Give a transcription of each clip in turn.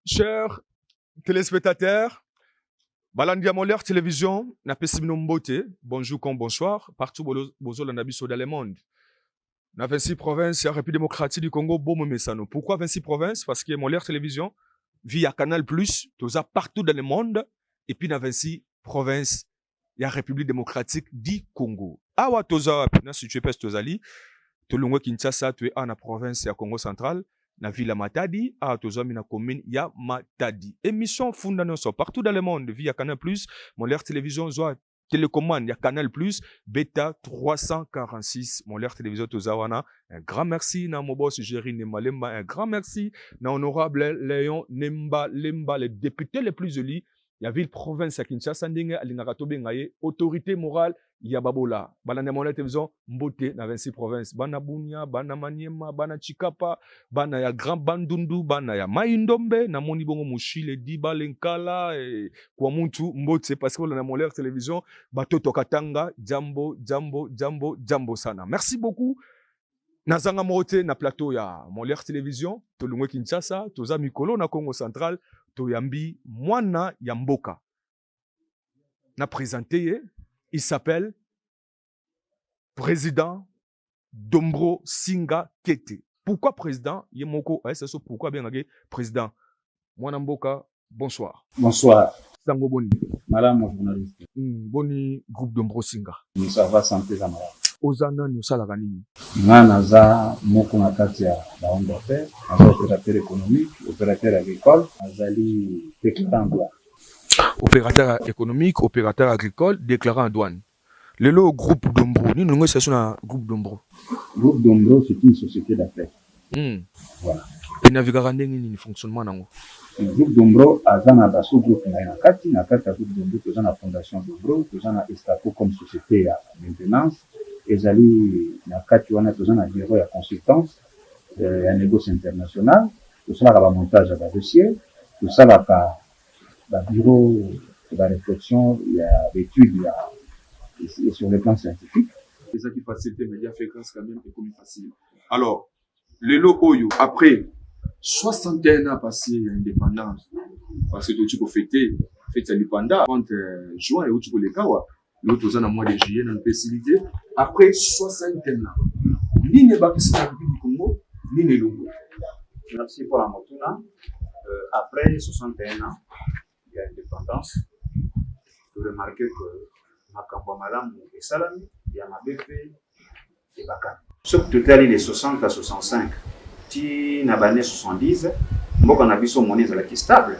Chers téléspectateurs, Balandia Molaire Télévision, n'a pas mbote, bonjour comme bonsoir, partout bozo la nabiso dans le monde. Na 26 provinces, la République démocratique du Congo, bomo mesano. Pourquoi 26 provinces? Parce que Molaire Télévision, via Canal+, toza partout dans le monde, et puis na 26 provinces, la République démocratique du Congo. Awa toza, na situé pes tozali, Tolongwe Kinshasa, tu es en province ya Congo central, na ville Matadi, à Tozami na commune ya Matadi. Émission fondamentale partout dans le monde via Canal+, Molaire Télévision, soit télécommande, ya Canal+, Beta 346, Molaire Télévision Tozawana. Un grand merci na Mobos Géry Nemba Lemba, un grand merci na honorable Léon Nemba Lemba, le député le plus élu, ya ville province ya Kinshasa, ndenge alingaka bengaye, autorité morale ya babola. Bana Molaire Télévision, mbote na 26 provinces, bana Bunia, bana Maniema, bana Chikapa, bana ya Grand Bandundu, bana ya Maïndombe, na moni bongo Mushile, Diba, Lenkala, kwa muntu mbote, parce que na Molaire Télévision, bato tokatanga, jambo sana. Merci beaucoup. Nazanga mote na plateau ya Molaire Télévision, Tolongwe Kinshasa, toza mikolo na Congo central, toyambi mwana ya mboka. Na présenté, il s'appelle Président Dombro Singa Kete. Pourquoi président? Yemoko, c'est ça, pourquoi bien président? Mwana mboka, bonsoir. Bonsoir. Sango boni. Madame journaliste. Boni groupe Dombro Singa. Nous ça va santé za malade. Ozana nous sala ganini. Ngana za moko na kati ya baon d'affaires, opérateur économique, opérateur agricole, azali déclarant douane. Opérateur économique, opérateur agricole, déclarant en douane. Le groupe Dombro, nous avons un groupe Dombro. Groupe Dombro, c'est une société d'affaires. Voilà. Et navigara ndenge ni fonctionnement nango. Le groupe Dombro a un sous-groupe na kati groupe Dombro, que la fondation Dombro, que la Estaco comme société à maintenance, et zali na kati wana que un bureau à consultance, un négoce international, que ça la montage à dossier, que ça la bureau de réflexion, il y a d'études, il y a et sur le plan scientifique. C'est ça qui facilite les médias fréquences quand même, et comme facile. Alors, le lot Oyo, après 61 ans passés à l'indépendance, parce que tu peux fêter l'indépendance entre juin et tu peux les kawa, l'autre aux ans mois de juillet dans le facilité, après 61 ans. Ni ne pas que c'est la République du Congo, ni ne l'Ongo. Merci pour la motuna. Après 61 ans, il y a l'indépendance. Vous remarquez que Makambo Malam et Salami, il y a Mabéfe et Bakar. Ce que tout à l'heure, les 60 à 65, si nous avons 70, nous avons une monnaie qui est stable.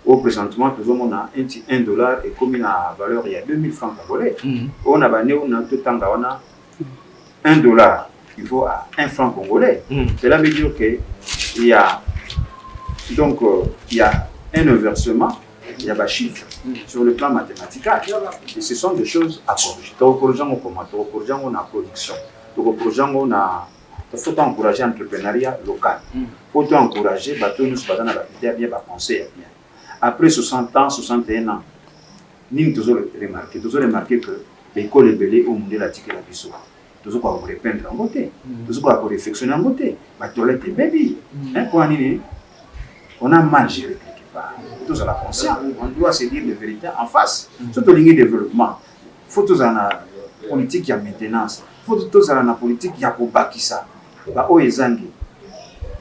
Au présentement, nous avons $1 et comme la valeur, il y a 2000 francs congolais. On a tout le temps $1, il faut à 1 franc congolais. Cela veut dire qu'il y a, donc, il y a un inversement. Il y a des chiffres sur le plan mathématique. Et ce sont des choses à corriger. Il faut encourager l'entrepreneuriat local. Il faut encourager les gens qui bien penser bien. Après 60 ans, 61 ans, nous avons remarqué que l'école est belle au monde de la tique et la biseau. Nous avons repeindre en beauté. Nous avons réflexionner en beauté. La toilette est baby. On a mal géré. Tous à la conscience, on doit se dire la vérité en face. Surtout le développement. Il faut tous à la politique qui a maintenance. Il faut tous à la politique qui a pour bakisa.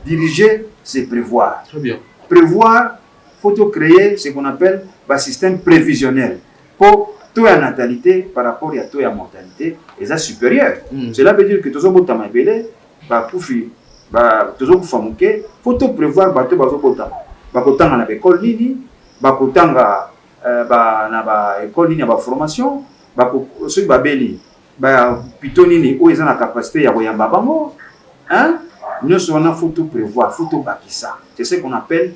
Diriger, c'est prévoir. Très bien. Prévoir, il faut créer ce qu'on appelle un système prévisionnel. Pour toute la natalité par rapport à toute la mortalité, et ça supérieur. Cela veut dire que tous les gens qui ont été il faut prévoir bakotanga na école nini bakotanga na école nini ba formation soki babeli ba pito nini o eza na capacité ya koyamba bango hein nyonso wana faut tout prévoir faut tout bakisa c'est ce qu'on appelle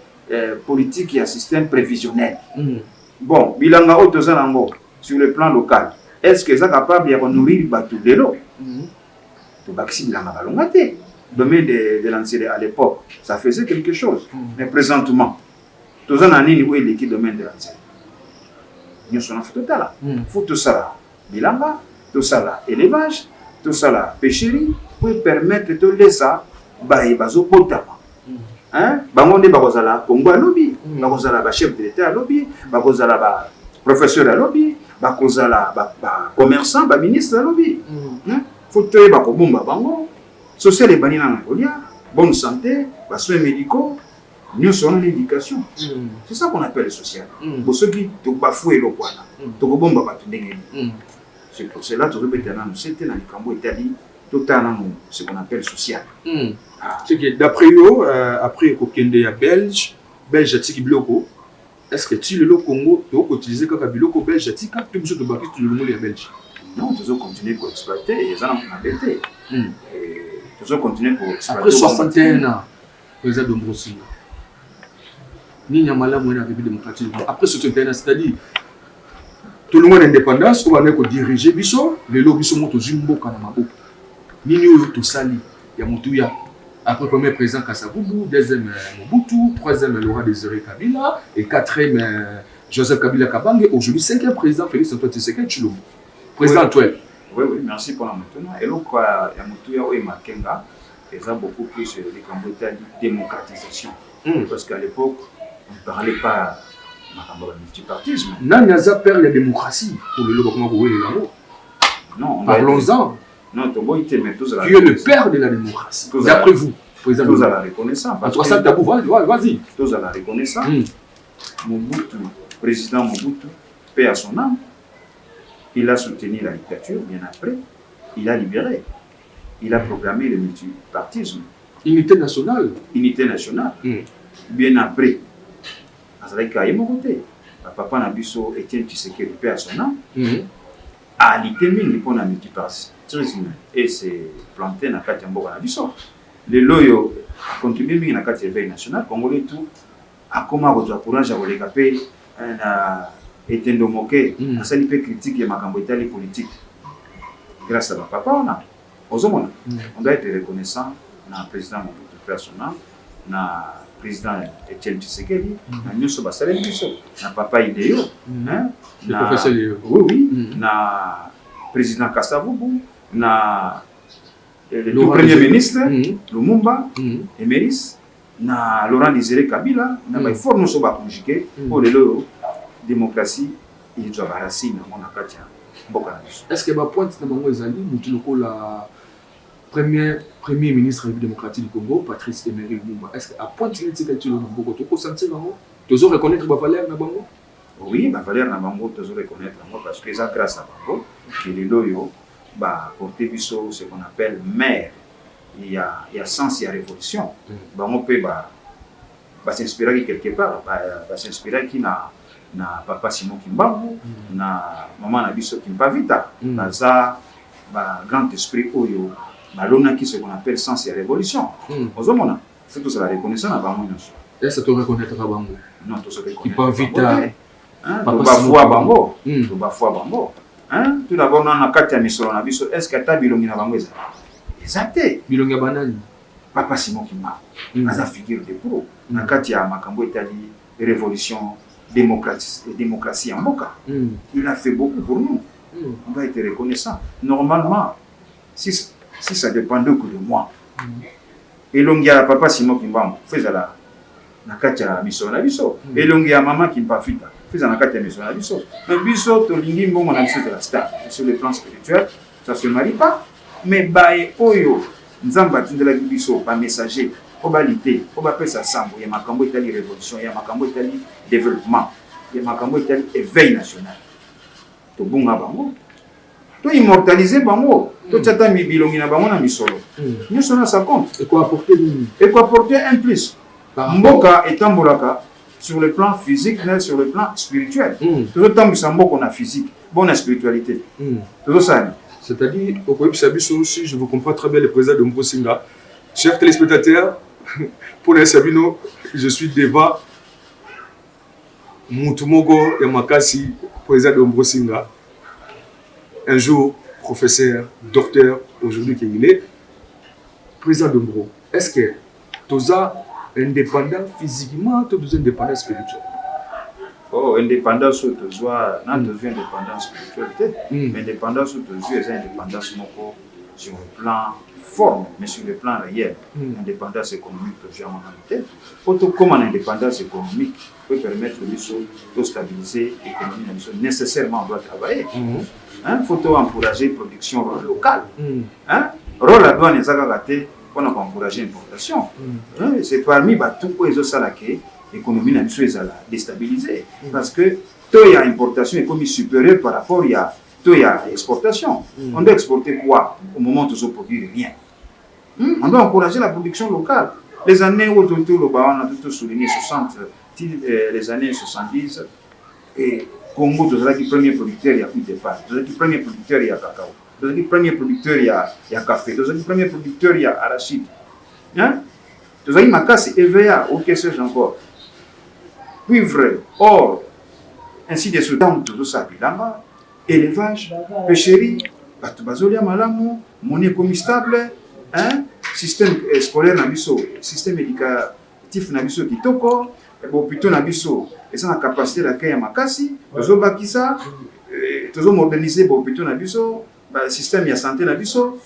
politique et système prévisionnel. Bon bilanga o toza nango sur le plan local est-ce que ça capable ya nourrir batu lelo to bakisi bilanga balonga te. Domaine de l'enseignement à l'époque, ça faisait quelque chose. Mais présentement, tous les années, où est l'équipe domaine de l'enseignement? Nous sommes tout ça. Il faut tout ça, bilanga, tout ça, élevage, tout ça, pêcherie, pour permettre de laisser bazo potama. hein bango nde bakozala Congo à lobby bakozala ba chef de l'État à lobby bakozala ba professeur à lobby bakozala ba commerçant ba ministre à lobby faut te bakobomba bango social et banina na kolia bonne santé ba soins médicaux nous sommes l'éducation c'est ça qu'on appelle le social pour ceux qui te bafouent le kwana to kobomba ba tundengeli c'est pour cela que nous c'était dans les cambo Italie ce qu'on appelle social. C'est que d'après eux, après Kokende ya Belge tiki biloko, est-ce que tu le Congo, tu peux utiliser comme biloko belge tiki tu peux te battre tout le monde ya Belge? Non, tu dois continuer pour exploiter et ça n'a pas d'intérêt. Tu dois continuer pour exploiter. Après 61 ans, président de Mbrosinga. Ni nyamala mwana la République démocratique. Après 61 ans, c'est-à-dire tout le monde indépendance, on va diriger biso, les lobbies sont montés au Zimboka na maboko. Nini oyo tosali ya Moutouya. Après premier président Kasavubu, deuxième Mobutu, troisième Laurent Désiré Kabila et quatrième Joseph Kabila Kabange. Aujourd'hui cinquième président Félix Antoine Tshisekedi Tshilombo. Président Antoine. Oui, merci pour la maintenant. Et donc ya Moutouya oyo Makenga, ils ont beaucoup plus de démocratisation. Parce qu'à l'époque, on ne parlait pas de multipartisme. Nanyaza perd la démocratie pour le Lobokma Roué et l'amour. Non, parlons-en. Non, Togo était mais tous qui est le père de la démocratie. D'après vous, président. Tous à la reconnaissance. En 300 tabou, vas-y. Tous à la reconnaissance. Mobutu, président Mobutu, paix à son âme. Il a soutenu la dictature, bien après. Il a libéré. Il a proclamé le multipartisme. Unité nationale. Unité nationale. Bien après. Azalaki Aïmogote. Papa Nabiso Etienne Tshisekedi, paix à son âme. A l'ité mingi pour la multipartisme et c'est planté dans la mboka na biso le loyo a contribué mingi na kati éveil national congolais tout a comment votre courage à voler capé na etendo moke na sali pe critique ya makambo itali politique grâce à papa on a on doit être reconnaissant na président Mobutu personnel na président Etienne Tshisekedi na nyuso basale biso na papa idéo hein le professeur oui na président Kasavubu na le tout premier ministre Lumumba Emeris na Laurent Désiré Kabila na ba fort nous ba conjuguer pour le démocratie il doit avoir racine na mona katia mboka na biso. Est-ce que ba pointe na bango ezali mutu lokola premier ministre démocratique du Congo Patrice Emery Lumumba? Est-ce que a pointe il tika tu loboko to ko sentir bango to zo reconnaître ba valeur na bango? Oui, ba valeur na bango to zo reconnaître bango parce que ça grâce à bango que les loyo bah porter biso ce qu'on appelle mère il y a sens il y a révolution bango peut bah s'inspirer quelque part bah s'inspirer qui na papa Simon Kimbangu na maman na biso Kimpavita ça bah grand esprit oyo bah l'on qui ce qu'on appelle sens et révolution ozomona c'est tout ça la reconnaissance na bango nyonso est-ce que tu reconnaître bango non tout ça Kimpavita papa foi bango papa foi bango. Hein? Tout d'abord, on a quatre missions na biso. Est-ce que tu as bilongi na bango exacté? Bilongi banani. Papa Simon Kimbangu. Aza figure de pro. Na kati ya makambo etali révolution démocratie en Moka. Il a fait beaucoup pour nous. On va être reconnaissant. Normalement, si ça dépendait que de moi, et l'on a papa Simon Kimbangu faisait la na kati ya mission na biso. Et l'on a maman Kimpavita. Fais en acte mission na biso. Mais biso to lingi mbongo na biso de la star. Sur le plan spirituel, ça se marie pas. Mais bae oyo nzamba tindela biso ba messager, obalité, obapesa sambo ya makambo etali révolution, ya makambo etali développement, ya makambo etali éveil national. To bunga bango. To immortaliser bango. To tata mi bilongi na bango na misolo. Nous sommes ça compte. Et quoi apporter un plus. Mboka etambolaka sur le plan physique, mais sur le plan spirituel. Tout le temps, nous sommes qu'on a physique, bon la spiritualité. Tout ça. C'est-à-dire, au Koïb Sabiso aussi, je vous comprends très bien le président de Mbrosinga. Chers téléspectateurs, pour les Sabino, je suis devant Moutumogo et Makasi, président de Mbrosinga. Un jour, professeur, docteur, aujourd'hui qu'il est président de Mbro. Est-ce que Toza indépendant physiquement, tu es indépendant spirituel? Oh, indépendance sur toi, non, tu es indépendance spiritualité, mais indépendance sur toi, tu es indépendance sur le plan forme, mais sur le plan réel. L'indépendance économique que j'ai en tête. Comme l'indépendance économique peut permettre de stabiliser l'économie, nécessairement on doit travailler. Il faut encourager la production locale. Rôle la douane est on a encouragé l'importation. C'est parmi tous les autres que l'économie est déstabilisée. Parce que tout y a importation est supérieur par rapport à tout y a exportation. On doit exporter quoi au moment où on ne produit rien. On doit encourager la production locale. Les années où on a tout souligné 60, les années 70, et Congo, c'est le premier producteur, il y a plus de pâtes. C'est le premier producteur, il y a cacao. C'est le premier producteur, il y a café. C'est le premier producteur, il y a arachide. C'est le macasse EVA, ou qu'est-ce que j'ai encore. Cuivre, or, ainsi de suite. Tout ça, élevage, pêcherie, monnaie comestible, système scolaire, système éducatif, kitoko, plutôt nabiso, et la capacité d'accueil à makasi, moderniser plutôt nabiso, système de santé nabiso,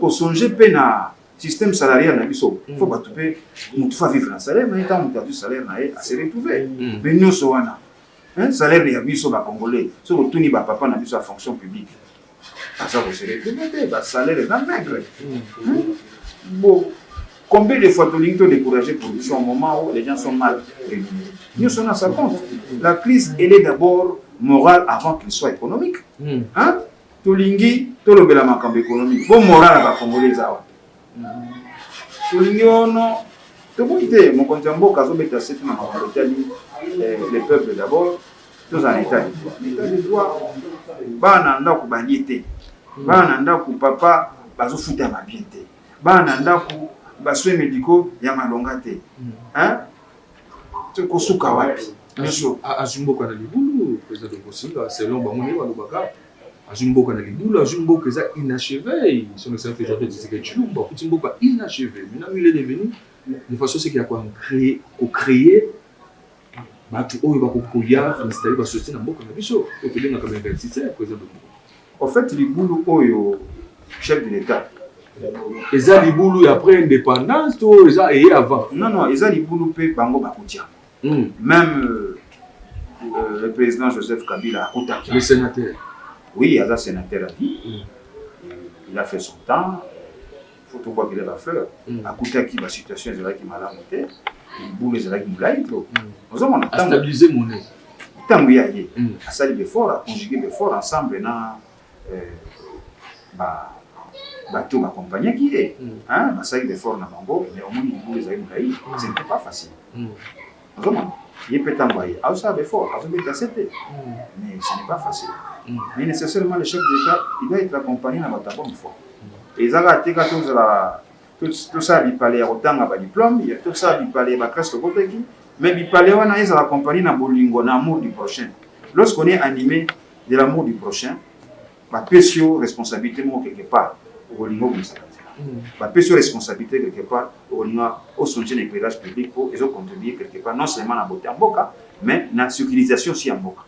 pour songer pena système salarial nabiso. Il faut pas trouver, on doit vivre un salaire, mais tant on a du salaire à se retrouver. Mais nous sommes salaire de Yabiso congolais, ce que tout n'y va pas dans la fonction publique. Ça vous serez le salaire est maigre. Bon, combien de fois tu as découragé pour production au moment où les gens sont mal rémunérés? Nous sommes à sa compte. La crise, elle est d'abord morale avant qu'elle soit économique. Tolingi, tout le bel économique. Bon, morale à congolais. Tolingi, non. Tout le monde, mon compte en banque, les peuples d'abord, tous en état de droit. L'état de droit, bananda ku baliete, bananda ku papa bazo futa ma biente, bananda ku baswe médicaux ya malongate. Tu kosuka wapi? Azumboka na libulu, président de Bosinga, selon Bamoni Walubaka. Azumboka na libulu, Azumboka est inachevé. Son excellence président de Tshisekedi, Azumboka inachevé. Maintenant, il est devenu de façon c'est qu'il a créé en fait, les boulots au chef de l'État. Ils ont les boulots après l'indépendance et avant. Non, ils ont les boulots pe bango bakutia. Même le président Joseph Kabila a contacté. Le sénateur. Oui, il y a un sénateur à vie. Il a fait son temps. Il faut voir qu'il a fait. À côté qui la situation est là qui m'a monté. Il boule les là qui m'a trop. Nous avons stabiliser mon nez. Tant qu'il y a à salir des forts, à conjuguer des forts ensemble dans bateau accompagné qui est. À salir des forts dans Bango, mais au moins il boule les là qui ce n'était pas facile. Nous avons il peut envoyer. À ça des forts, à ce mais ce n'est pas facile. Mais nécessairement le chef d'État, il doit être accompagné dans votre bonne foi. Et ça va être tout ça, il parlait autant à diplôme, tout ça, il parlait à classe de côté, mais il parlait à la accompagner dans Bolingo, dans l'amour du prochain. Lorsqu'on est animé de l'amour du prochain, ma pécio responsabilité quelque part au Bolingo comme ça. Ma pécio responsabilité quelque part au Bolingo au soutien de l'éclairage public pour ils ont contribué quelque part non seulement à la beauté en boca, mais à la sécurisation aussi en boca.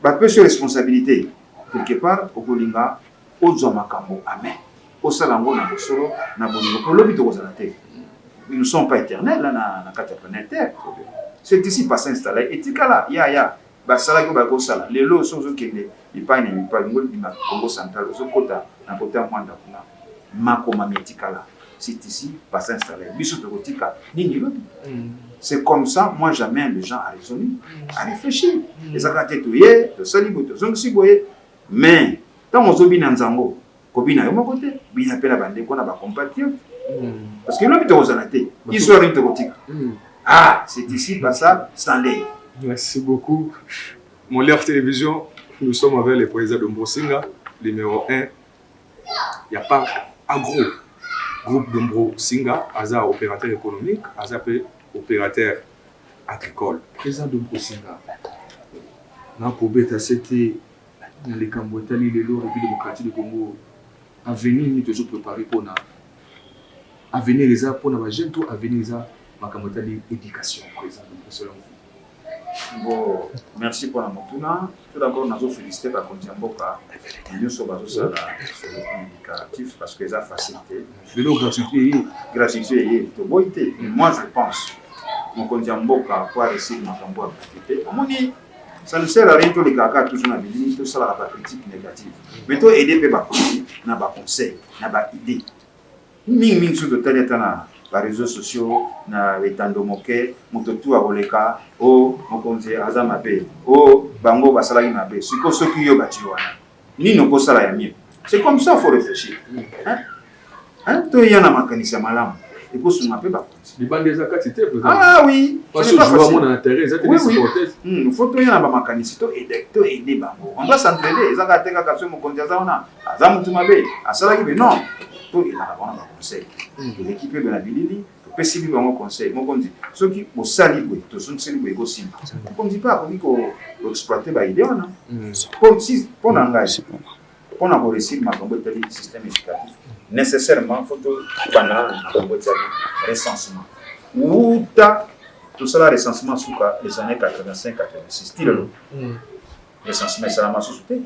Ma pécio responsabilité quelque part au Bolingo au Zomakambo amen. Au Salango na Bosoro na Bolingo pour l'objet de ils ne sont pas éternels là na carte planétaire. C'est ici pas s'installer et tikala ya basala ko ba ko sala les lots sont qui il pas ni pas ngol di Congo central so kota na kota mwanda kuna makoma metikala c'est ici pas s'installer biso to kotika nini lobi. C'est comme ça moi j'amène les gens à raisonner à réfléchir les akate to ye to sali boto zongi si boye mais tant on zobi na nzango kobina yo moko te bina pe na bandeko na ba compatriotes parce que lobi to ozalate histoire ni to kotika. C'est ici pas ça Stanley. Merci beaucoup mon Leader Télévision. Nous sommes avec le président de Bosinga numéro 1. Il n'y a pas agro groupe de Bosinga, Aza opérateur économique, Aza opérateur agricole. Président de Bosinga. Na kobeta c'était dans les Cambotali les lois République démocratique du Congo. Avenir nous toujours préparé pour na avenir les pour na jeune tout avenir les ma Cambotali éducation président de Bosinga. Bon, merci pour la motuna. Tout d'abord, nous avons félicité par Kondiamboka. Nous sommes sur le plan éducatif parce que ça facilité. De l'eau gratuité, de beauté. Moi, je pense, mon Kondiamboka, pour réussir ma campagne gratuité, ça ne sert à rien que les caca toujours dans la tout ça la critique négative. Mais toi, aider peut pas n'a pas conseil, n'a pas idée. Ming sur de tel état les réseaux sociaux na etando moke mototu aboleka o mokonzi azamabe o bango basalaki mabe siko soki yo batiwana nino kosala ya mieux. C'est comme ça, il faut réfléchir. To yana makanisa malamu et ko sunga pe ba les bandes des accords c'était ah oui parce que je vois mon intérêt ça oui, oui. Faut to yana ba makanisi to aider bango on doit s'entraider ezaka teka kaso mokonzi azana azamutu mabe asalaki be non to il a bon conseil l'équipe de la bilili peut s'y un conseil mon dit ceux qui au salibo to son salibo ego simple comme dit pas ko exploiter ba idée on pour n'engager pour n'avoir réussi ma combattre le système éducatif nécessairement faut to banal combattre recensement ou tout ça recensement sous les années 85 86 style recensement ça la société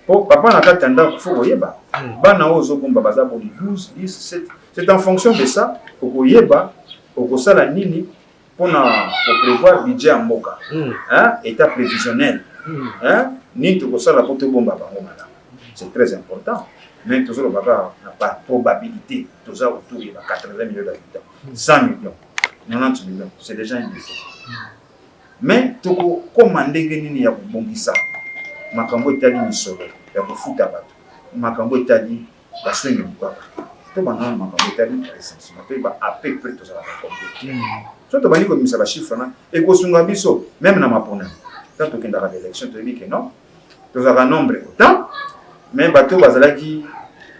pour papa na katanda faut voyeba bana ozo komba baza boni 12 10 7 c'est en fonction de ça pour voyeba pour sala nini pour prévoir budget en mboka hein état prévisionnel hein ni to sala pour te bomba bango mala c'est très important mais toujours baba n'a pas probabilité tout ça autour de 80 millions d'habitants 100 millions 90 millions c'est déjà un défi mais to commander nini ya kubongisa makambo etali misolo ya kofuta bato makambo etali baswenge bukaka to banana makambo etali recensement pe ba à peu près tout ça va compter so to bani ko misa ba chiffre na e ko sunga biso même na mapona tant to kenda ka élection to dit que non to za nombre autant mais bato bazalaki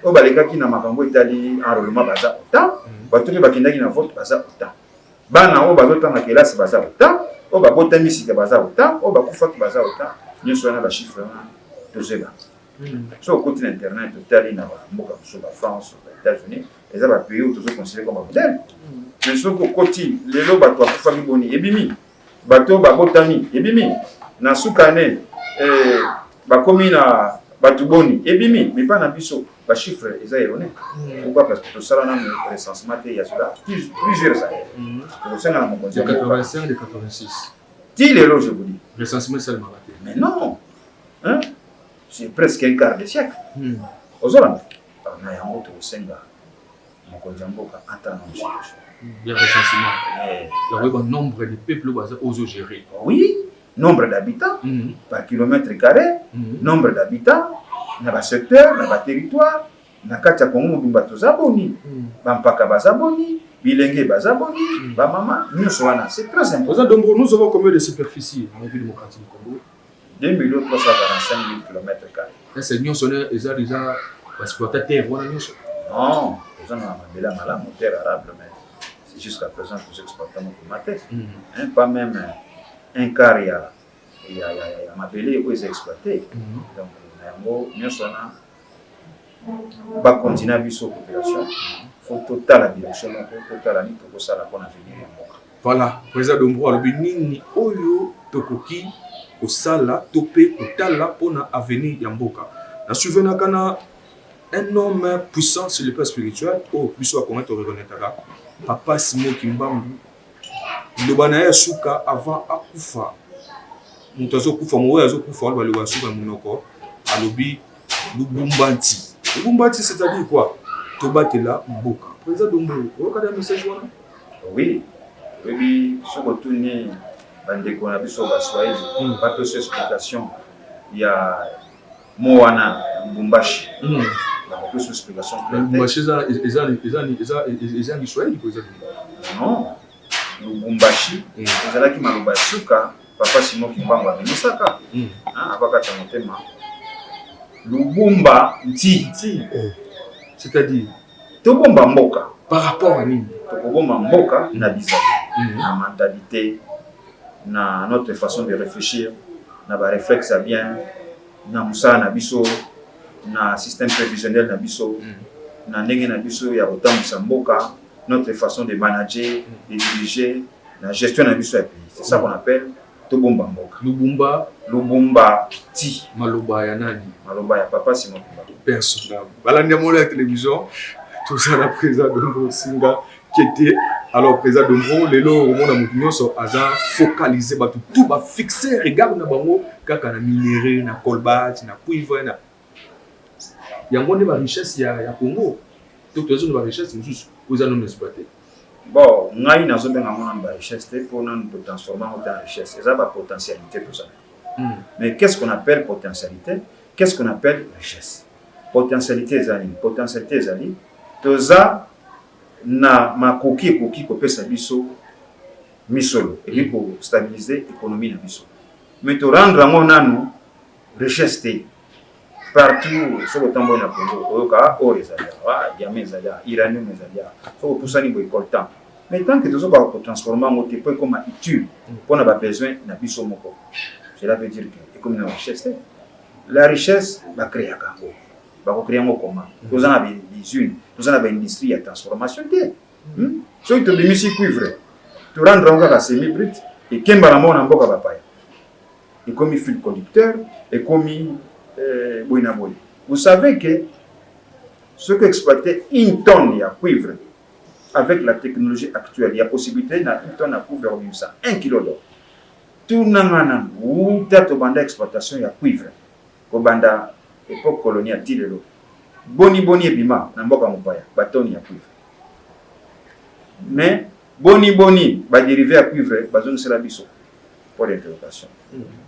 o balekaki na makambo etali enrôlement baza autant bato pe bakendaki na vote baza autant bana o bazotanga kelasi baza autant o babotami sika baza autant o bakufaki baza autant nous sommes dans les chiffres de Zéba. Sur le côté internet, Italie, France, les États-Unis, les pays où tous considérés comme un modèle. Mais sur le côté, les lots bateaux famille boni, ebimi, bateau babotami, ebimi, na soukane, bakomi na batuboni, ebimi, mais pas na biso, les chiffres ils erronés. Pourquoi? Parce que tout ça là dans le recensement il y a cela plusieurs années. Donc c'est dans mon compte. 85 et 86. Ti les lots je vous dis. Recensement seulement. Mais non, hein? C'est presque un quart de siècle. Aux Hollandais, on a un autre Senga, mon Kondiamboka, attend une situation. Il y a recensement. Il y a un nombre de peuples aux gérer. Oui, nombre d'habitants par kilomètre carré, nombre d'habitants, dans le secteur, dans le territoire, dans le cas Congo, nous avons Zaboni, Bampaka Bazaboni, Bilenge Bazaboni, Bamama, nous sommes là. C'est très important. Nous avons combien de superficie en République démocratique du Congo? 2 345 000 km². C'est nous sommes déjà exploitateur. Non, nous avons un moteur arabe, mais c'est jusqu'à présent que nous exploitons nos tomates. Pas même un quart, il y a ma belé où ils exploités. Donc, nous sommes là. Continuer à vivre sur la population. Il faut total la direction, total la nuit pour ça la bonne avenir. Voilà, président Dombo, le Bénin, Oyo, Tokoki, Osala, Topé, Otala, pour l'avenir Yamboka. La souvenir qu'on un homme puissant sur le plan spirituel, plus soit comment tu reconnais Papa Simo Kimbambu, le Banaya Souka avant Akufa. Moutazo Kufa, Mourazo Kufa, le Balouasuka Mounoko, Alobi, Lubumbanti. Lubumbanti, c'est-à-dire quoi? Tobatela Mboka. Président Dombo, vous avez un message? Oui. Oui, sur le tourné, on a vu sur la Swahili, pas de cette explication. Il y a Moana, Bumbashi. Il y a beaucoup d'explications. Bumbashi, ils ont Swahili, vous avez dit? Non, Bumbashi, ils ont dit Malubasuka, Papa Simon Kimbamba, Misaka. Avaka Tamotema. Lubumba, Nti. C'est-à-dire? Tobomba Mboka. Par rapport à nous. Tobomba Mboka, na bizarre. La mentalité, notre façon de réfléchir, notre réflexe à bien, notre nabiso, notre système prévisionnel nabiso, notre façon de manager, de diriger, la gestion nabiso. C'est ça qu'on appelle tobomba mboka. Lubumba ti maloba ya nani? Maloba ya papa Simon Kimbangu. Personne. Balandi Amolo la télévision, tout ça la président Dombro Singa qui était alors président Dombro lelo au monde amutunyo so aza focalisé ba tout ba fixer regarde na bango kaka na minerai na colbert na cuivre na yango ne ba richesse ya Congo. Donc les autres ba richesse juste vous allons exploiter. Bon, ngai nazo benga mona ba richesse te pour nous transformer en richesse. Ça ba potentialité tout ça. Mais qu'est-ce qu'on appelle potentialité? Qu'est-ce qu'on appelle richesse? Potentialité ezali toza na makoki ko pesa biso misolo et pour stabiliser l'économie na biso. Mais to rendre ngo nanu richesse te partout sur le tambo na Congo oyoka or ezali diamant ezali uranium ezali so pusani boy coltan. Mais tant que tozo ba transformer ngo te peut comme utile pour na ba besoin na biso moko. Cela veut dire que comme na richesse la richesse va créer kango. Va créer un comment. Nous avons des usines, nous avons une industrie de transformation. So il te dit ici cuivre. Tu rends encore la semi-brute et qu'un balamon en boca papaya. Et comme il fil conducteur et comme il boinaboy. Vous savez que ce que exploiter une tonne de cuivre avec la technologie actuelle, il y a possibilité d'une tonne de cuivre de 1 kilo d'or. Tout n'a ou t'as banda exploitation de cuivre. Au banda époque coloniale tilelo boni ebima na mboka mopaya batoni ya cuivre mais boni ba dérivé à cuivre bazon sera biso pour l'interrogation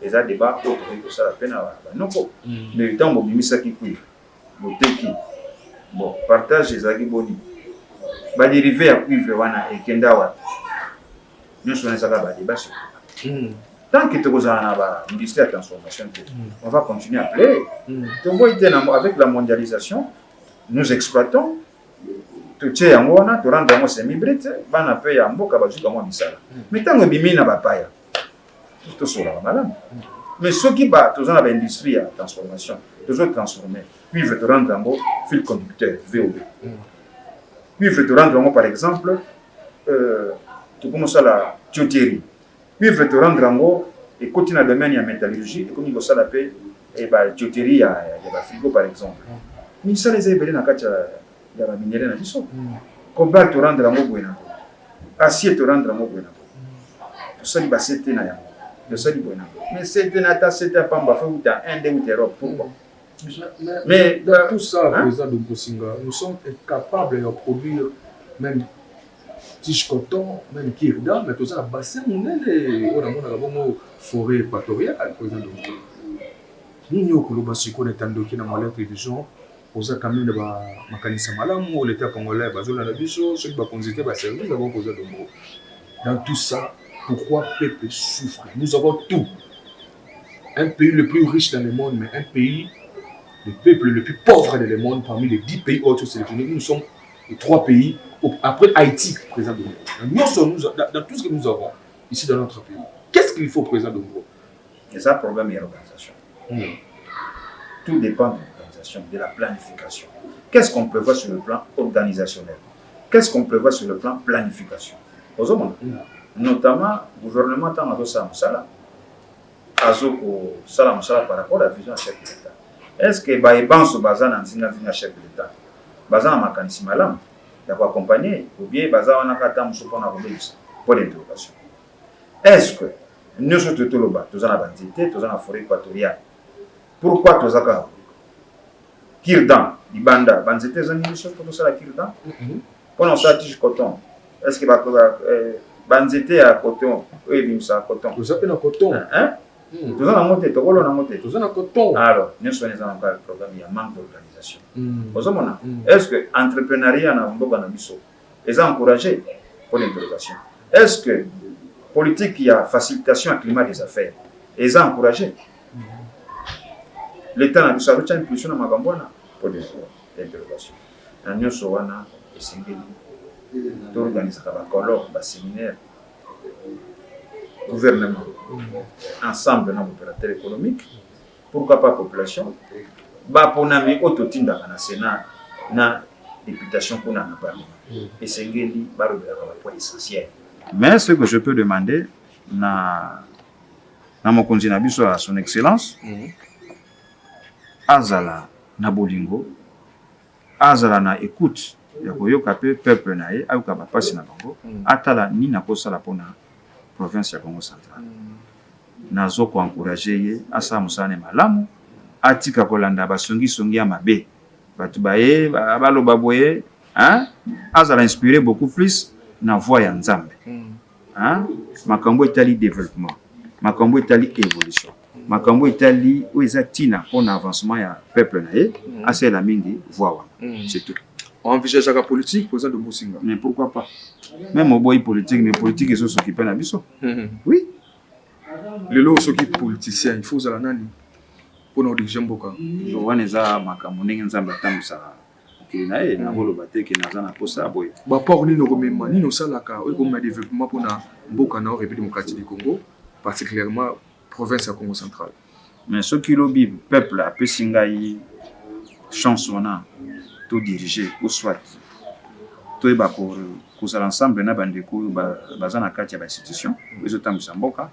et ça débat autour de ça la peine à noko mais le temps bobimisa ki cuivre boteki bon partage ezaki boni ba dérivé à cuivre wana ekenda wa nyonso na saka ba débat sur tant que tu as une industrie de transformation, on va continuer à plaider. Avec la mondialisation, nous exploitons. Tu sais, tu rends un semi-brite, tu vas payer un peu de misala. Mais tant que tu as papaya, tu seras malade. Mais ce qui va, tu as une industrie de transformation, tu dois transformer. Puis, tu rends un fil conducteur, VOB. Puis, tu rends par exemple, tu commences à la tuyauterie. Puis, il faut te rendre en haut et continuer dans le domaine de la métallurgie, et comme il faut l'appeler, et la tuyauterie, il y a la frigo par exemple. Mais ça, les ébélés, il y a la minerai dans le sol. Cobalt te rendre en haut, acier te rendre en haut. Tout ça, il va s'éteindre dans le sol. Mais c'est un pamba, il faut un des ou Europe. Pourquoi? Mais dans tout ça, président de Bosinga, nous sommes capables de produire même tige coton, même kirda, mais tout ça, bassin, on a forêt équatoriale, président de Bosinga. Nous avons dans la télévision, nous avons quand même des mécanismes malamu, l'État congolais, ceux qui vont consulter les services, dans tout ça, pourquoi le peuple souffre? Nous avons tout. Un pays le plus riche dans le monde, mais un pays, le peuple le plus pauvre dans le monde, parmi les 10 pays autres sélectionnés, nous sommes les 3 pays, après Haïti, président de Congo. Dans tout ce que nous avons ici dans notre pays, qu'est-ce qu'il faut, président de Congo? Et ça, le problème est l'organisation. Tout dépend de l'organisation, de la planification. Qu'est-ce qu'on prévoit sur le plan organisationnel? Qu'est-ce qu'on prévoit sur le plan planification? Notamment, le gouvernement a Salam par rapport à la vision chef de l'État. Est-ce que Baïbanso Bazan a un chef de l'État? Bazan a makanisi malam, il a accompagné, ou bien Bazan a un pour l'interrogation. Est-ce que nous sommes tous les bas, tous en bandité, tous en forêt équatoriale? Pourquoi tous en Kirdan, Ibanda, bandité, ils ont une chose pour tout ça, la Kirdan? Pendant ça, tige coton. Est-ce que bandité à coton? Oui, bien ça, coton. Vous appelez un coton? Tous en monté, tous en monté. Tous en coton. Alors, nous sommes dans un programme, il y a un manque d'organisation. Est-ce que l'entrepreneuriat n'a pas de ils ont encouragé pour l'interrogation? Est-ce que politique qui a facilitation à climat des affaires, ils ont encouragé? L'État n'a pas de impulsion à Magambouana pour l'interrogation. Nous sommes organisés un colloque, un séminaire, gouvernement, ensemble dans l'opérateur économique, pourquoi pas population? Pour nami autotinda na Sénat na députation pour na parlement et c'est un point essentiel. Mais ce que je peux demander na na mokonzi na biso à son excellence azala na bolingo azala na écoute ya koyoka pe peuple na ye ayoka bapasi na bango atala nini nakosala mpona province ya Congo central nazo koencourage ye asala mosala ne malamu atika kolanda basongisongi ya mabe bato baye baloba boye azala inspiré beaucoup plus na voie ya nzambe makambo etali développement makambo etali évolution makambo etali oyo eza ntina mpona avancement ya peuple na ye asala mingi voie wana c'est tout. Envisage la politique, président de Moussinga. Mais pourquoi pas? Même au boy politique, mais politique ils sont s'occuper na biso. Oui. Les lots s'occupent politiciens, il faut ça la nani pour nous diriger Mboka. Je vois neza makambo ndenge nzamba tamsa. Na ye na bolo bateke na zana posa boy. Ba port ni no komema ni no salaka o comme na développement pour na Mboka na République démocratique du Congo, particulièrement province ya Congo central. Mais ce qui lobi peuple a pesingai chance wana tout diriger ou soit tout est pour l'ensemble na bandeko bazana kati ya institution les autres Mboka.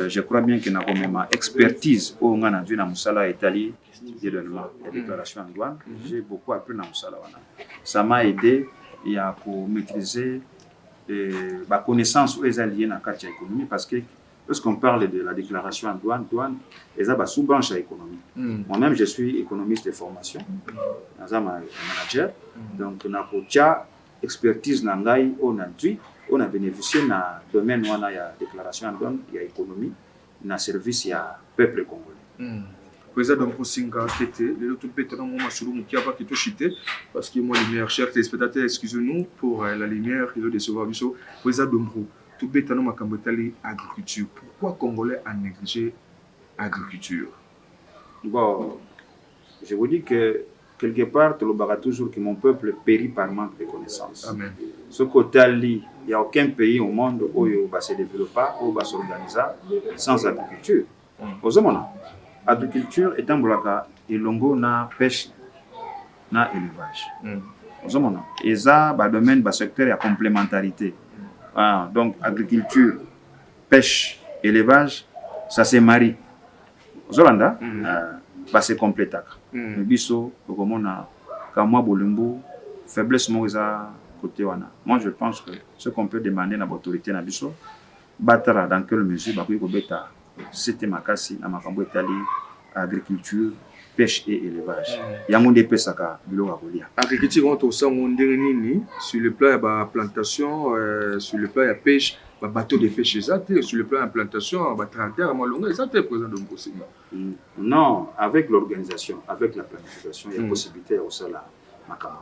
Je crois bien que na komema expertise au ngana dû na musala etali événement la déclaration en douane. J'ai beaucoup appris na musala wana. Ça m'a aidé à maîtriser ma connaissance aux alliés na kati ya économie parce que lorsqu'on parle de la déclaration en douane, les a sous-branche à l'économie. Moi-même, je suis économiste de formation, manager. Donc, on a expertise dans on a bénéficié dans le domaine où on a la déclaration en douane, il y a économie, dans le service, il y a peuple congolais. Président de Moussinga, qui était le tout bête dans mon machoulou, qui a pas qui chité, parce que moi, les meilleurs chers téléspectateurs, excusez-nous pour la lumière et le décevoir du show. Président Dombrou. Tout bétanon makambotali agriculture. Pourquoi Congolais a négligé agriculture? Bon, je vous dis que quelque part, tu le toujours que mon peuple périt par manque de connaissances. Amen. Ce côté, il n'y a aucun pays au monde où il va se développer, où il va s'organiser sans agriculture. Agriculture est un bloc et longo na pêche na élevage. Et ça, domaine, secteur et complémentarité. Donc, agriculture, pêche, élevage, ça se marie. Zolanda, c'est complété. Mais biso, comme bolumbu, faiblesse côté wana. Moi, je pense que ce qu'on peut demander à l'autorité na biso, battra dans quelle mesure, c'était ma casse, na makambo etali, agriculture, pêche et élevage. Il y a un monde pesaka bilo akolia. Agriculture on to sang nini sur le plan de plantation, sur le plan de pêche, bateau de pêche exact, sur le plan de plantation, tracteur malonga exact président de Moussinga. Non, avec l'organisation, avec la planification, il y a possibilité au sala makambo.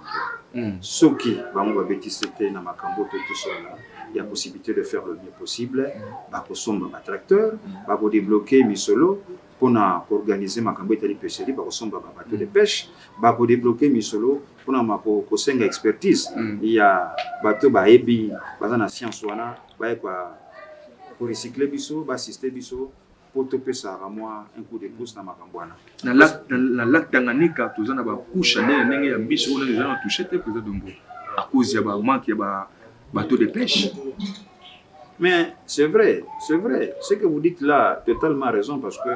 Ce qui va nous bétisser na makambo tout cela. Il y a possibilité de faire le mieux possible. Bako somba tracteur, bako débloquer misolo pour organiser ma cambo de pêcherie, bako somba bateau de pêche, bako débloquer misolo pour na mako kosenga expertise. Il y a bateau ba ebi, bazana science wana, ba kwa pour recycler biso, ba assister biso pour toper ça à moi un coup de pouce na makambo wana. Na lac Tanganyika tozana ba couche ndenge ya biso on les a touché te président Dombo à cause ya ba manque ya ba bateau de pêche. Mais c'est vrai. Ce que vous dites là, totalement raison, parce que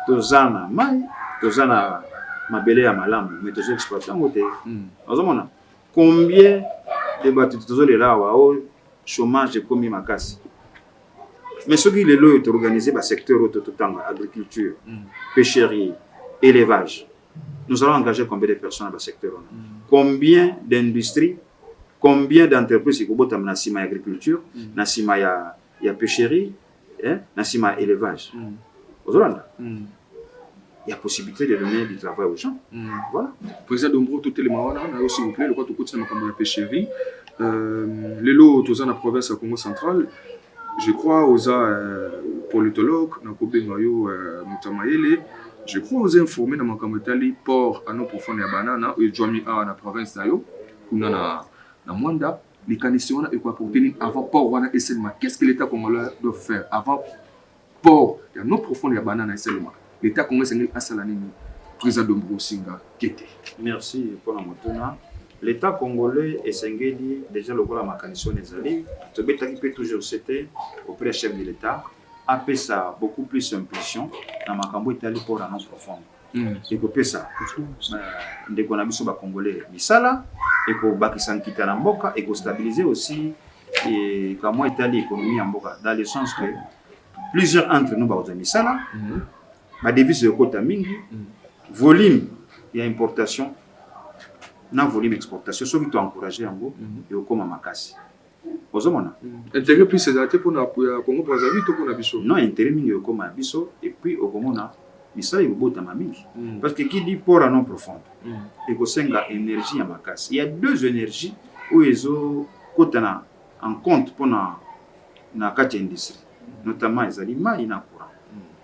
Tozana Mai, Tozana Mabele à Malambo, mais Tozo exploitant côté. Combien de bateaux Tozo là, au chômage de commis ma casse. Mais ce qui est là, est organisé par le secteur autototang, agriculture, pêcherie, élevage. Nous allons engager combien de personnes dans le secteur? Combien d'industries? Combien d'entreprises qui ont nassima agriculture, nassima ya pêcherie, nassima élevage. Aux Hollandais, il y a possibilité de donner du travail aux gens. Voilà. Président Dombrou, tout le monde, s'il vous plaît, le quoi tout côté de la pêcherie, les lots dans la province de Congo central, je crois aux politologues, je crois aux informés dans le port à nos profonds de banana et Joami à la province d'ailleurs, na Mwanda, les conditions et quoi pour tenir avant port wana et seulement qu'est-ce que l'État congolais doit faire avant port il y a nos profonds de banane et seulement l'État congolais c'est à Salanini président Dombrou Singa Kété. Merci pour la motuna. L'État congolais est sengeli déjà le voilà ma condition des alliés. Tobeta qui peut toujours c'était auprès du chef de l'État apesa beaucoup plus impulsion na makambo etali pour la non profonde. Ekopesa ndeko na biso ba congolais misala ekobakisa nkita na mboka ekostabiliser aussi et comment etali économie ya mboka dans le sens que plusieurs entre nous ba misala ba devise de kota mingi volume ya importation na volume exportation soki to encourager yango et okoma makasi ozomona intérêt plus c'est pour na Congo Brazzaville to pour na biso non intérêt mingi okoma biso et puis okomona misala ekobotama mingi parce que qui dit port à non profonde ekosenga énergie ya makasi. Il y a deux énergies où ezo kotana en compte pour na kati industrie notamment ezali mai na courant.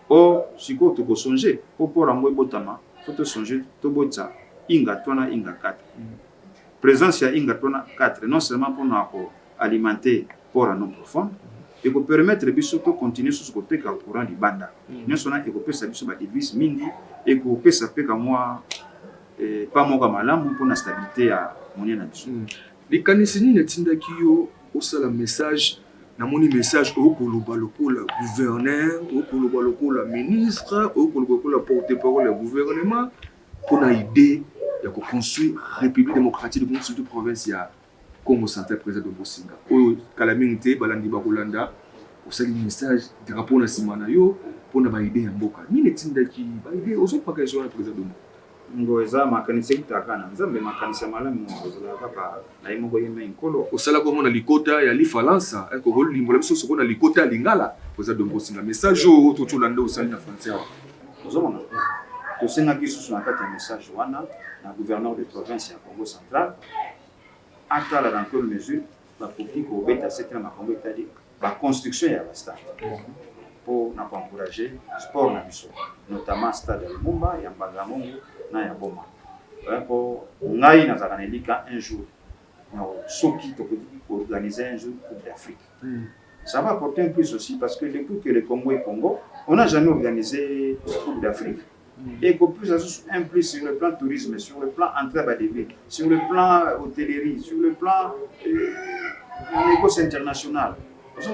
Or siko toko songer pour rango ebotama faut to songer to botsa inga 4 présence ya inga 4 non seulement pour na alimenter port à non profonde et pour permettre biso to continuer sur ce côté ka courant di banda nous sona et pour pesa biso ba devise mingi et pour pesa peka moi pas moka malamu pour la stabilité ya monia na biso les kanisini netindaki yo osala message na moni message okoloba lokola gouverneur okoloba lokola ministre okoloba lokola porte-parole ya gouvernement pour na idée ya ko construire république démocratique de surtout province ya Congo central président de Bosinga oyo kalamingite balandi bakolanda osali message drapeau na simana yo pour na ba idée ya mboka ni netindaki ba idée ozopaka zo na président ngo eza makanisi kitaka na nzambe makanisi malamu ozala kaka na yimoko yeme nkolo osala ko na likota ya lifalansa ko holimbola biso soko na likota lingala oza de Bosinga message o to landa osali na français ozomona to senga kisu na kati ya message wana na gouverneur de province ya Congo central atala dans quelle mesure la politique au beta c'est un makambo etali la construction ya la stade pour encourager sport na biso notamment stade ya Lumumba ya Mbangamongo na ya Boma pour ngai na zakanelika un jour na soki to organiser un jour Coupe d'Afrique ça va apporter un plus aussi parce que depuis que le Congo est Congo on n'a jamais organisé Coupe d'Afrique et qu'au plus un plus sur le plan tourisme, sur le plan entrée à Badévé, sur le plan hôtellerie, sur le plan négoce international. Ils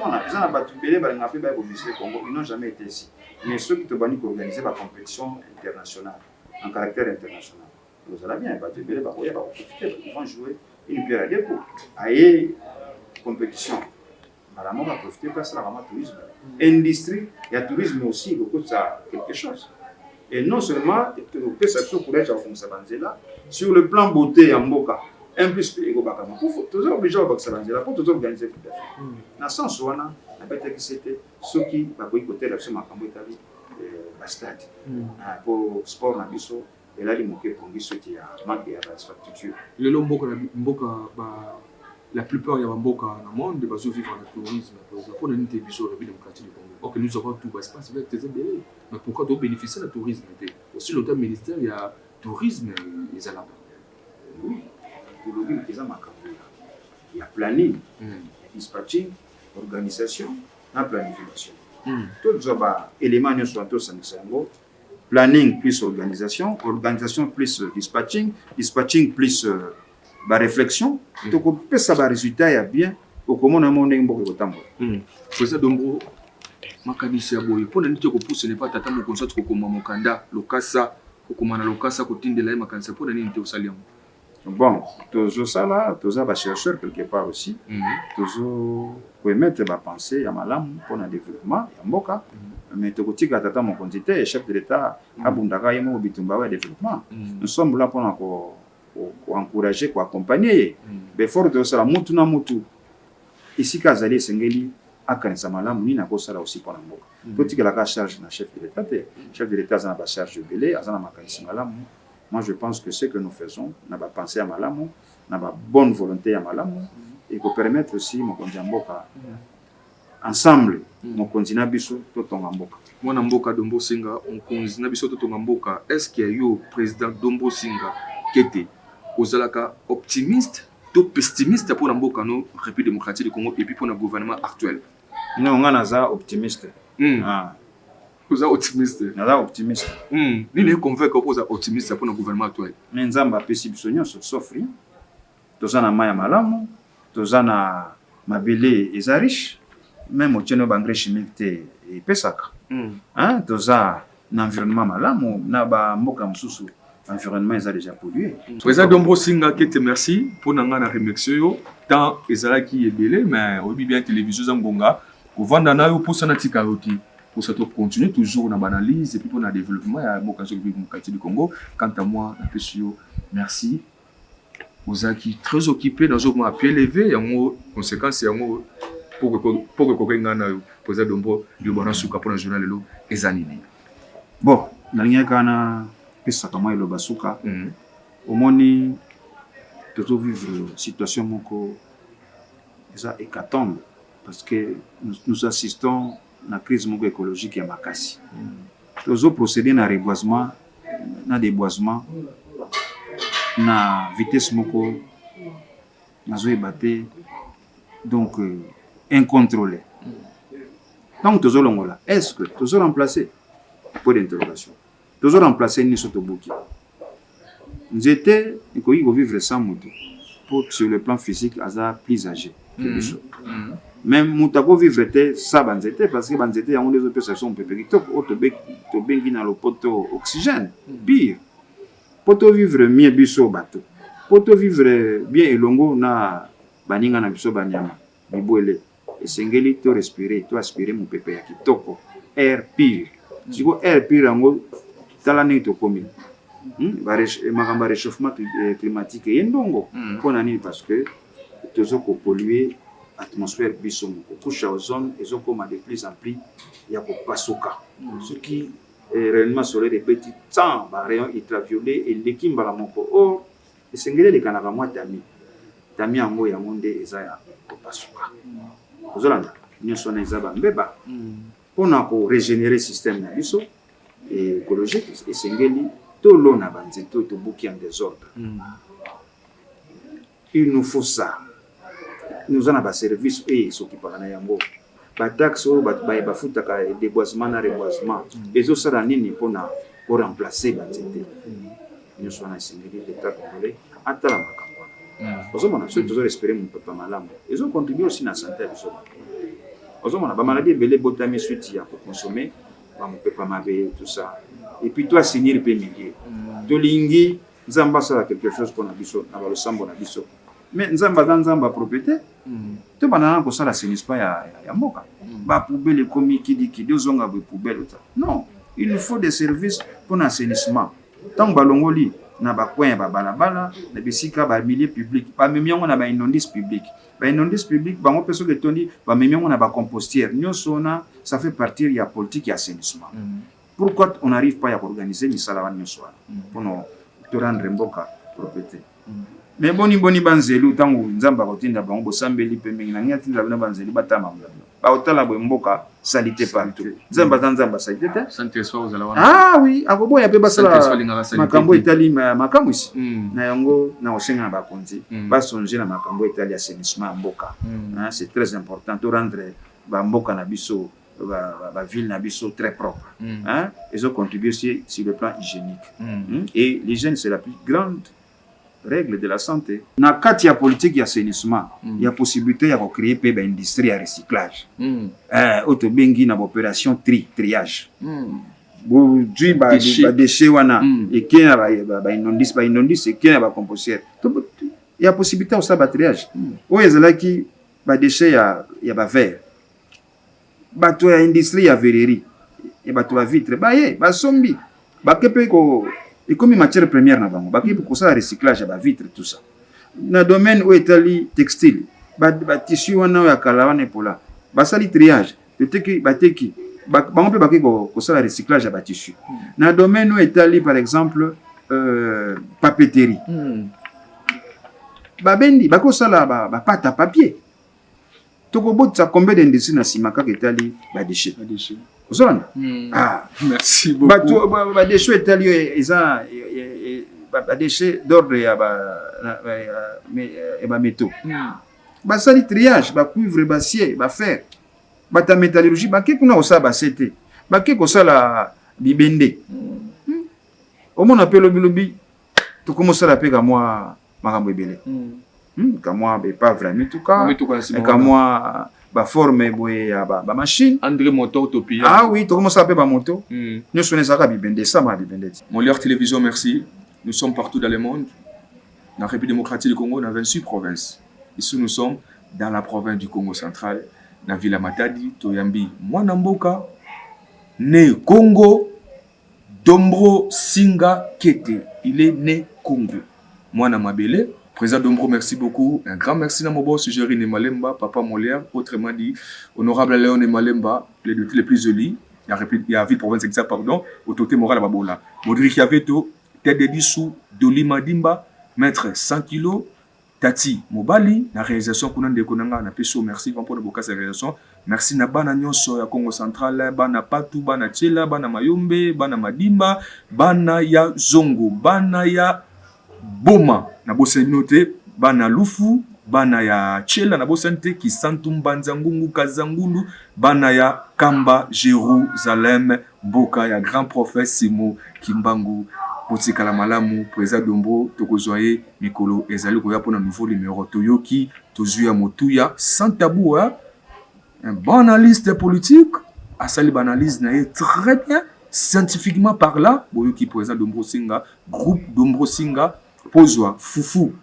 n'ont jamais été ici. Mais ceux qui te banissent pour organiser la compétition internationale, en caractère international, nous allons bien, ils vont jouer une pierre à deux coups. Aïe, compétition. Madame, on va profiter de ça, la tourisme. Industrie, il y a tourisme aussi, beaucoup de ça, quelque chose. Et non seulement sur le plan beauté en Mboka, un plus pour toujours obligé à pour toujours organiser tout à fait. Dans ce sens, on a peut-être que c'était ceux qui va côté la semaine stade pour sport na biso et là il manquait pour ceux qui a manqué à l'infrastructure. Le Mboka la plupart ya Mboka dans le monde va vivre le tourisme pour une télévision démocratique du Congo. Or que nous avons tout espace avec des MBA. Mais pourquoi donc bénéficier du tourisme? Aussi le terme ministère il y a tourisme et là. Oui. Pour le dire qu'ils ont il y a planning, dispatching, organisation, et planification. Tous les éléments ne sont tous en planning plus organisation, organisation plus dispatching, dispatching plus réflexion. Donc on peut savoir résultat ya bien au comment on a mon embo ko tambo. Président Dombo makanisi ya boye pona niti ko pousse ne pas tata mo konsa ko koma mokanda lokasa ko koma na lokasa ko tindela makanisi pona nini te osali yango. Bon, toujours ça là, toujours ba chercheur quelque part aussi. Toujours pour mettre ba pensée ya malamu pour le développement ya mboka. Mais to kotika tata mo kondité chef de l'état abundaka yemo bitumba wa développement. Nous sommes là pour encourager, pour accompagner. Mais fort de ça, mutu na mutu. Ici, Kazali Sengeli, akanisa malamu ni na kosala aussi pour l'amboka. Petit que la charge na chef de l'État, chef de l'État a la charge de belé, a la makanisa malamu. Moi, je pense que ce que nous faisons, n'a pas pensé à malamu, n'a pas bonne volonté à malamu, et pour permettre aussi mon kondiamboka ensemble, mon kontina biso to tongamboka. Moi, Namboka Dombo Singa, on kontina biso to tongamboka. Est-ce qu'il y a eu président Dombo Singa qui était Ozalaka optimiste ou pessimiste pour Namboka no République démocratique du Congo et puis pour le gouvernement actuel? Non, on a optimiste. Vous êtes optimiste. On a optimiste. Ni les convaincre que vous êtes optimiste pour le gouvernement actuel. Nzamba pesibisonyo sauf rien. Tozana maya malamu, tozana mabele eza riche, même au tient engrais chimique te pesaka hein toza un environnement malamu na ba mboka mususu environnement est déjà pollué. Président Dombro Singa Kete, merci pour nanga remercier yo tant ezala qui est belé mais obi bien télévision zangonga ko vanda na yo pour sanatika yoti pour ça continuer toujours dans l'analyse et puis pour le développement ya mboka zo mu quartier du Congo. Quant à moi na pesio merci aux qui très occupé dans un pied levé yango conséquence yango pour que ngana yo président Dombro yo bana suka pour le journal lelo ezanini bon nalinga kana pesa kama ilo basuka omoni toto vivre situation moko eza hécatombe parce que nous assistons à la crise moko écologique ya makasi tozo procéder na reboisement na déboisement na vitesse moko nazo ebate donc incontrôlé donc tozo longola est-ce que tozo remplacer point d'interrogation tozo remplacer ni sotobuki nzete ikoki ko vivre sans moto pour sur le plan physique aza plus âgé que les autres même mutako vivre te sa banzete parce que banzete yango les autres personnes pepe kitoko to bengi na lopoto oxygène pire poto vivre mieux biso bato poto vivre bien elongo na baninga na biso banyama bibwele esengeli to respirer to aspirer mu pepe ya kitoko air pire siko air pire yango tala ni to komi makamba réchauffement climatique yendongo pona nini parce que tozo ko polluer atmosphère biso moko couche ozone ezokoma de plus en plus ya ko pasoka ce qui réellement solaire de petit temps ba rayon ultraviolet et l'équimbala moko or esengeli le kanaka mwa tami yango ya monde eza ya ko pasoka ozolanda nyonso na eza ba mbeba pona ko régénérer système na biso et écologique esengeli to lona banzeto to buki en désordre il nous faut ça nous avons un service et s'occupe de yango ba taxe ba futaka déboisement na reboisement et ça ça nini pour remplacer banzete nous sommes en singeli l'état congolais atala makambo ozomona ceux toujours espérer mon papa malamu ils ont contribué aussi na santé biso ozomona ba maladie belé botami suite ya pour consommer ba mon papa mabe tout ça et puis toi signer pe milier to lingi nzamba ça quelque chose pour na biso na ba losambo na biso mais nzamba propriété to banana ko sala assainissement ya mboka ba poubelle komi kidi ozonga ba poubelle ta non il nous faut des services pour l'assainissement tant balongoli na ba coin ba balabala na bisika ba milieu public ba memiongo na ba inondis public bango peso ke tondi ba memiongo na ba compostière nyonso na ça fait partie ya politique ya assainissement pourquoi on n'arrive pas à organiser misala wa nyonso pour nous te rendre mboka propriété mais boni banzelu tangu nzamba kotinda bango bosambeli pembengi na nyatinda bana banzeli batama ba otala bo mboka salité partout nzamba salité te santé soit aux alawana oui akobo ya pe basala makambo itali makambo isi na yango na osenga ba konzi ba songer na makambo itali assainissement mboka c'est très important de rendre ba mboka na biso ba ville na biso très propre ils ont contribué sur le plan hygiénique et l'hygiène c'est la plus grande règle de la santé. Na kati ya politique ya assainissement, il y a possibilité ya créer pe ba industrie ya recyclage. Auto bengi na opération triage. Bo dui ba déchets wana et kena ba inondis et kena ba compostière. Il y a possibilité au ba triage. O ezalaki ba déchets ya ba verre. Ba to ya industrie ya verrerie. Et ba to ba vitre ba sombi. Ba kepe ko et comme matière première na bango baki pour ça recyclage ba vitre tout ça na domaine où etali textile ba tissu wana ya kala wana pola ba sali triage teki bango pe baki ko ça recyclage ba tissu na domaine où etali par exemple papeterie ba bendi bako sala ba pâte à papier toko botsa combien d'industrie na simaka etali ba déchets merci beaucoup ba déchets italiens ba déchets d'ordre ya ba métaux ba sali triage ba cuivre ba acier ba fer ba ta métallurgie ba kekuna osa ba CT ba keko sala bibende omona pe lobi to komo sala pe ka moi makambo ebele kamwa pas vraiment tout cas Mais tout cas, c'est bon. kamwa ba forme boye ya ba machine André Motor Topia. ah oui to commence à ba moto nous sonne ça ka bibende ça ma bibende Molière Télévision, merci. Nous sommes partout dans le monde. Dans la République démocratique du Congo, dans 26 provinces. Ici, nous sommes dans la province du Congo central, dans la ville de Matadi, Toyambi, Mwanamboka, né Congo, Dombro Singa Kete. Il est né Congo. Mwana Mabele. Président Dombro, merci beaucoup. Un grand merci à mon boss, Jérémy Malemba, Papa Molière, autrement dit, honorable Léon Malemba, les plus jolis. Il y a ville province exacte, pardon, autorité morale à Babola. Modric Yaveto, tête de dissous, Dolima Dimba, maître 100 kilos, Tati Mobali, la réalisation qu'on a de Konanga, na peso, merci pour le bocas réalisation. Merci na bana nyonso ya Congo central, bana Patu, bana Tchela, bana Mayombe, bana Madimba, bana ya Zongo, bana ya Boma, na bosenyote, bana Lufu, bana ya Tchela, na bosente, ki Santum Banzangungu, Kazangulu, bana ya Kamba, Jérusalem, Boka, ya grand prophète Simo, Kimbangu, Potikala Malamu, Président Dombro, Tokozoye, Mikolo, Ezali Koya pour un nouveau numéro Toyoki, Tozuya Motuya, sans tabou, hein? Un bon analyste politique, Asali Banalise n'est très bien, scientifiquement par là, Boyoki Président Dombro Singa, groupe Dombro Singa, Pozwa, Foufou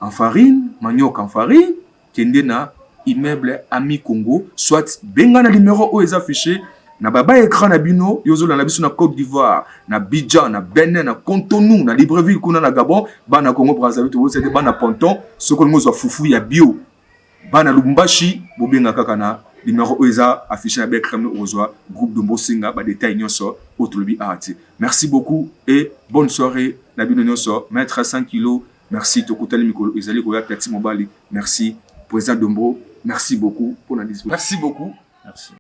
en farine, manioc en farine, Kende na immeuble Ami Congo, soit benga na numéro où est affiché. Na baba écran na bino yozo na biso na Côte d'Ivoire na Bidjan na Benin na Cotonou na Libreville kuna na Gabon bana Congo Brazzaville to c'est bana Ponton soko ngozo fufu ya bio bana Lubumbashi bobenga kaka na numéro oza affiché na écran ozwa groupe Dombro Singa ba détail nyonso otolobi arti. Merci beaucoup et bonne soirée na bino nyonso maître 100 kg. Merci tokutali mikolo ezali koya Tati Mobali. Merci président Dombro, merci beaucoup pour la discussion. Merci beaucoup. merci